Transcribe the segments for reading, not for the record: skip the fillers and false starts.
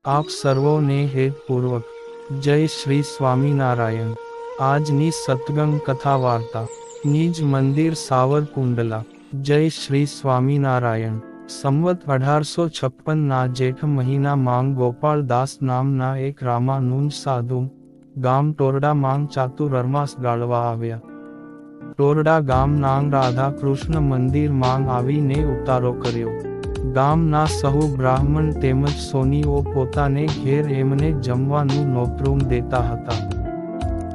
આપ સર્વોને હેતપૂર્વક જય શ્રી સ્વામિનારાયણ। આજની સત્સંગ કથા વાર્તા નિજ મંદિર સાવરકુંડલા। જય શ્રી સ્વામિનારાયણ। સંવત 1856 ના જેઠ મહિના માંગ ગોપાળદાસ નામના એક રામાનુજ સાધુ ગામ ટોરડા માંગ ચાતુર્માસ ગાળવા આવ્યા। ટોરડા ગામ નાંગ રાધા કૃષ્ણ મંદિર માંગ આવીને ઉતારો કર્યો। ગામના સહુ બ્રાહ્મણ તેમજ સોનીઓ પોતાને ઘેર એમને જમવાનું નોતરું દેતા હતા।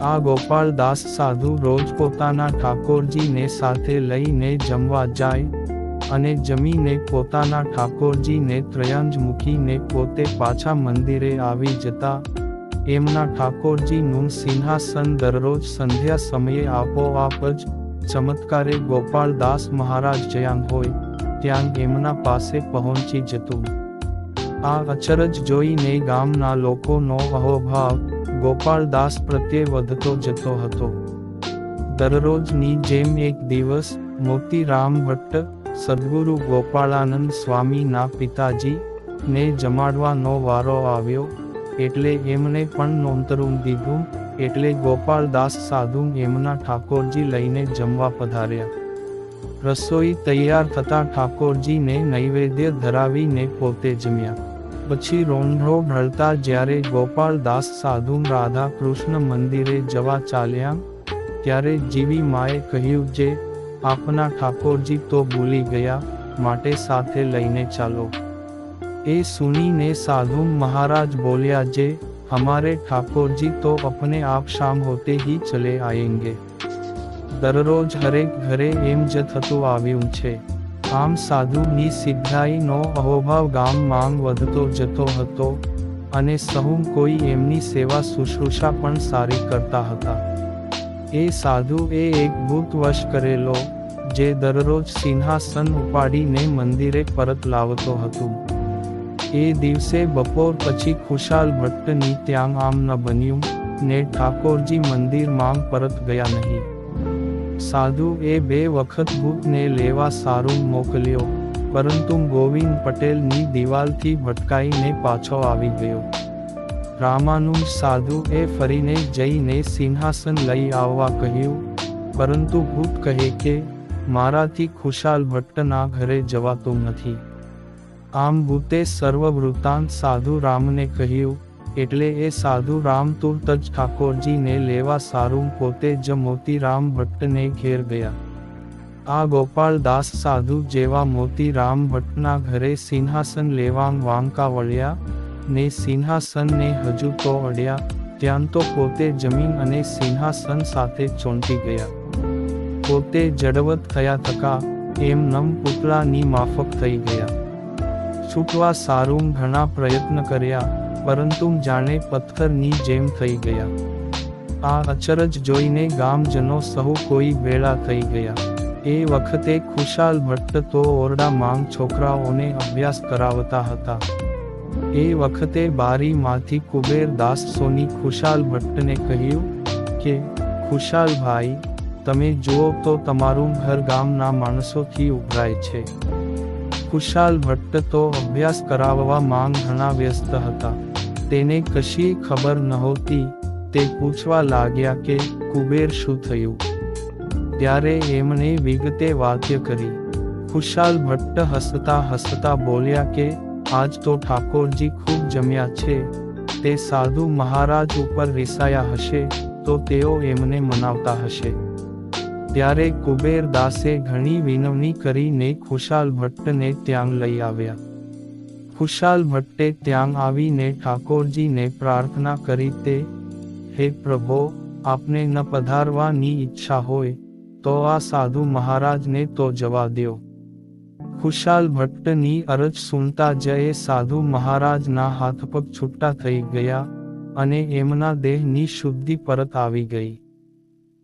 આ ગોપાળદાસ સાધુ રોજ પોતાના ઠાકોરજીને સાથે લઈને જમવા જાય અને જમીને પોતાના ઠાકોરજીને ત્રયંજ મૂકીને પોતે પાછા મંદિરે આવી જતા। એમના ઠાકોરજીનું સિંહાસન દરરોજ સંધ્યા સમયે આપોઆપ જ ચમત્કારે ગોપાળદાસ મહારાજ જ્યાં હોય ત્યાં એમના પાસે પહોંચી જતું। આ અચરજ જોઈને ગામના લોકોનો અહોભાવ ગોપાળદાસ પ્રત્યે વધતો જતો હતો। દરરોજની જેમ એક દિવસ મોતીરામ ભટ્ટ સદ્ગુરુ ગોપાળાનંદ સ્વામીના પિતાજી ને જમાડવાનો વારો આવ્યો એટલે એમને પણ નોતરું દીધું એટલે ગોપાળદાસ સાધુ એમના ઠાકોરજી લઈને જમવા પધાર્યા। રસોઈ તૈયાર થતાં ઠાકોરજીને નૈવેદ્ય ધરાવીને પોતે જમ્યા। પછી રોંઢો ઢળતા જ્યારે ગોપાળદાસ સાધુ રાધા કૃષ્ણ મંદિરે જવા ચાલ્યા ત્યારે જીવી માએ કહ્યું જે આપના ઠાકોરજી તો ભૂલી ગયા માટે સાથે લઈને ચાલો। એ સુનીને સાધુ મહારાજ બોલ્યા જે હમારે ઠાકોરજી તો अपने आप शाम होते ही चले आएंगे। દરરોજ હરેક ઘરે એમ જ થતું આવ્યું છે। આમ સાધુની સિદ્ધાઈનો અહોભાવ ગામ માંગ વધતો જતો હતો અને સહુ કોઈ એમની સેવા શુશ્રૂષા પણ સારી કરતા હતા। એ સાધુ એક ભૂત વશ કરેલો જે દરરોજ સિંહાસન ઉપાડીને મંદિરે પરત લાવતો હતું। એ દિવસે બપોર પછી ખુશાલ ભટ્ટની ત્યાં આમ ન બન્યું ને ઠાકોરજી મંદિર માંગ પરત ગયા નહીં। સાધુ એ 2 વખત ભૂતને લેવા સારું મોકલ્યો પરંતુ ગોવિંદ પટેલની દિવાલથી ભટકાઈને પાછો આવી ગયો। રામાનુજ સાધુ એ ફરીને જઈને સિંહાસન લઈ આવવા કહ્યું પરંતુ ભૂત કહે કે મારાથી ખુશાલ ભટ્ટના ઘરે જવાતું નથી। આમ ભૂતે સર્વ વૃત્તાંત સાધુ રામને કહ્યું એટલે એ સાધુ રામ તુરત જ ઠાકોરજીને લેવા સારું પોતે જ મોતીરામ ભટ્ટને ઘેર ગયા। આ ગોપાળદાસ સાધુ જેવા મોતીરામ ભટ્ટના ઘરે સિંહાસન લેવાંગ વાંકા વળ્યા ને સિંહાસનને હજુ તો અડ્યા ત્યાં તો પોતે જમીન અને સિંહાસન સાથે ચોંટી ગયા। પોતે જડવત થયા થકા એમ નમ પુતળાની માફક થઈ ગયા। છૂટવા સારું ઘણા પ્રયત્ન કર્યા પરંતુ જાણે પથ્થરની જેમ થઈ ગયા। આ અચરજ જોઈને ગામજનો સહુ કોઈ ભેળા થઈ ગયા। એ વખતે ખુશાલ ભટ્ટ તો ઓરડા માંગ છોકરાઓને અભ્યાસ કરાવતા હતા। એ વખતે બારીમાંથી કુબેરદાસ સોની ખુશાલ ભટ્ટને કહ્યું કે ખુશાલભાઈ તમે જુઓ તો તમારું ઘર ગામના માણસોથી ઉભરાય છે। ખુશાલ ભટ્ટ તો અભ્યાસ કરાવવા માંગ ઘણા વ્યસ્ત હતા। તેને કશી ખબર નહોતી। તે પૂછવા લાગ્યા કે કુબેર શું થયું? ત્યારે એમણે વિગતે વાત્ય કરી। ખુશાલ ભટ્ટ હસતા હસતા બોલ્યા કે આજ તો ઠાકોરજી ખૂબ જમ્યા છે। તે સાધુ મહારાજ ઉપર રિસાયા હશે તો તેઓ એમને મનાવતા હશે। ત્યારે કુબેરદાસે ઘણી વિનવણી કરીને ખુશાલ ભટ્ટને ત્યાં લઈ આવ્યા। ખુશાલ ભટ્ટે ત્યાં આવીને ઠાકોરજીને પ્રાર્થના કરી તે હે પ્રભો આપને ન પધારવાની ઈચ્છા હોય તો આ સાધુ મહારાજને તો જવા દ્યો। ખુશાલ ભટ્ટની અરજ સુનતા જ એ સાધુ મહારાજના હાથ પગ છૂટા થઈ ગયા અને એમના દેહની શુદ્ધિ પરત આવી ગઈ।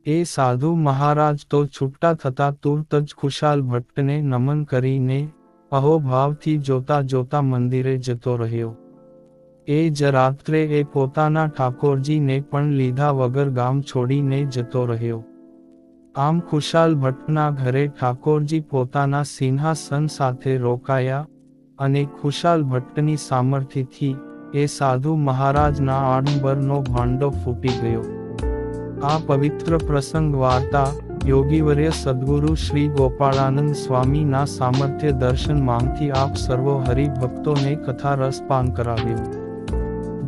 એ સાધુ મહારાજ તો છૂટા થતા તુરત જ ખુશાલ ભટ્ટને નમન કરીને અહોભાવથી જોતા જોતા મંદિરે જતો રહ્યો। એ જ રાત્રે એ પોતાના ઠાકોરજીને પણ લીધા વગર ગામ છોડીને જતો રહ્યો। આમ ખુશાલ ભટ્ટના ઘરે ઠાકોરજી પોતાના સિંહાસન સાથે રોકાયા અને ખુશાલ ભટ્ટની સામર્થ્યથી એ સાધુ મહારાજના આડંબરનો ભાંડો ફૂટી ગયો. આ પવિત્ર પ્રસંગ વાર્તા યોગીવર્ય સદ્ગુરુ શ્રી ગોપાળાનંદ સ્વામીના સામર્થ્ય દર્શન માંગથી આપ સર્વો હરિભક્તોને કથા રસ પાન કરાવ્યો.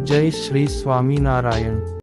જય શ્રી સ્વામિનારાયણ.